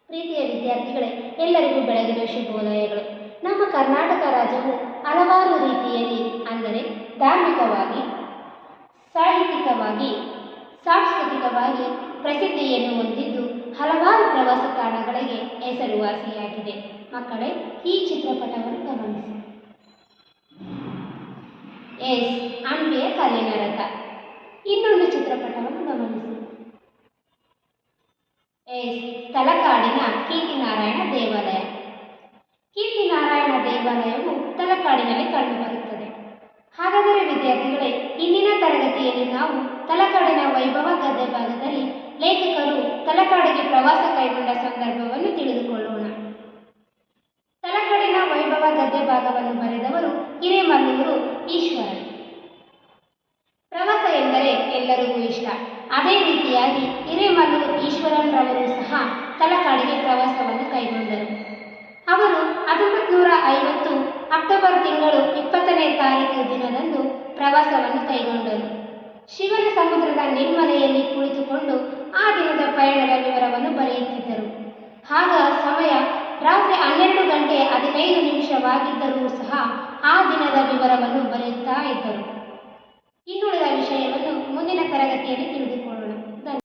ಪ್ರೀತಿಯ ವಿದ್ಯಾರ್ಥಿಗಳೇ, ಎಲ್ಲರಿಗೂ ಬೆಳಗಿನ ಶುಭೋದಯಗಳು. ನಮ್ಮ ಕರ್ನಾಟಕ ರಾಜ್ಯವು ಹಲವಾರು ರೀತಿಯಲ್ಲಿ ಅಂದರೆ ಧಾರ್ಮಿಕವಾಗಿ, ಸಾಹಿತ್ಯಿಕವಾಗಿ, ಸಾಂಸ್ಕೃತಿಕವಾಗಿ ಪ್ರಸಿದ್ಧಿಯನ್ನು ಹೊಂದಿದ್ದು ಹಲವಾರು ಪ್ರವಾಸ ತಾಣಗಳಿಗೆ ಹೆಸರುವಾಸಿಯಾಗಿದೆ. ಮಕ್ಕಳೇ, ಈ ಚಿತ್ರಪಟವನ್ನು ಗಮನಿಸಿ. ಹಂಪಿಯ ಕಲ್ಲಿನ ರಥ. ಇನ್ನೊಂದು ಚಿತ್ರಪಟವನ್ನು ಗಮನಿಸಿ. ತಲಕಾಡಿನ ಕೀರ್ತಿನಾರಾಯಣ ದೇವಾಲಯ. ಕೀರ್ತಿನಾರಾಯಣ ದೇವಾಲಯವು ತಲಕಾಡಿನಲ್ಲಿ ಕಂಡುಬರುತ್ತದೆ. ಹಾಗಾದರೆ ವಿದ್ಯಾರ್ಥಿಗಳೇ, ಇಂದಿನ ತರಗತಿಯಲ್ಲಿ ನಾವು ತಲಕಾಡಿನ ವೈಭವ ಗದ್ಯ ಭಾಗದಲ್ಲಿ ಲೇಖಕರು ತಲಕಾಡಿಗೆ ಪ್ರವಾಸ ಕೈಗೊಂಡ ಸಂದರ್ಭವನ್ನು ತಿಳಿದುಕೊಳ್ಳೋಣ. ತಲಕಾಡಿನ ವೈಭವ ಗದ್ಯ ಭಾಗವನ್ನು ಬರೆದವರು ಹಿರೇಮಲ್ಲೂರು ಈಶ್ವರನ್. ಪ್ರವಾಸ ಎಂದರೆ ಎಲ್ಲರಿಗೂ ಇಷ್ಟ. ಅದೇ ರೀತಿಯಾಗಿ ಹಿರೇಮಲ್ಲೂರು ಈಶ್ವರನ್ ರವರು ಸಹ ತಲಕಾಡಿಗೆ ಪ್ರವಾಸವನ್ನು ಕೈಗೊಂಡರು. ಅವರು 1950 ಅಕ್ಟೋಬರ್ ತಿಂಗಳು 20ನೇ ತಾರೀಕು ದಿನದಂದು ಪ್ರವಾಸವನ್ನು ಕೈಗೊಂಡರು. ಶಿವನ ಸಮುದ್ರದ ನಿರ್ಮಲೆಯಲ್ಲಿ ಕುಳಿತುಕೊಂಡು ಆ ದಿನದ ಪಯಣದ ವಿವರವನ್ನು ಬರೆಯುತ್ತಿದ್ದರು. ಆಗ ಸಮಯ ರಾತ್ರಿ 12 ಗಂಟೆ 15 ನಿಮಿಷವಾಗಿದ್ದರೂ ಸಹ ಆ ದಿನದ ವಿವರವನ್ನು ಬರೆಯುತ್ತಾ ಇದ್ದರು. ಇನ್ನುಳಿದ ವಿಷಯವನ್ನು ಮುಂದಿನ ತರಗತಿಯಲ್ಲಿ ತಿಳಿದು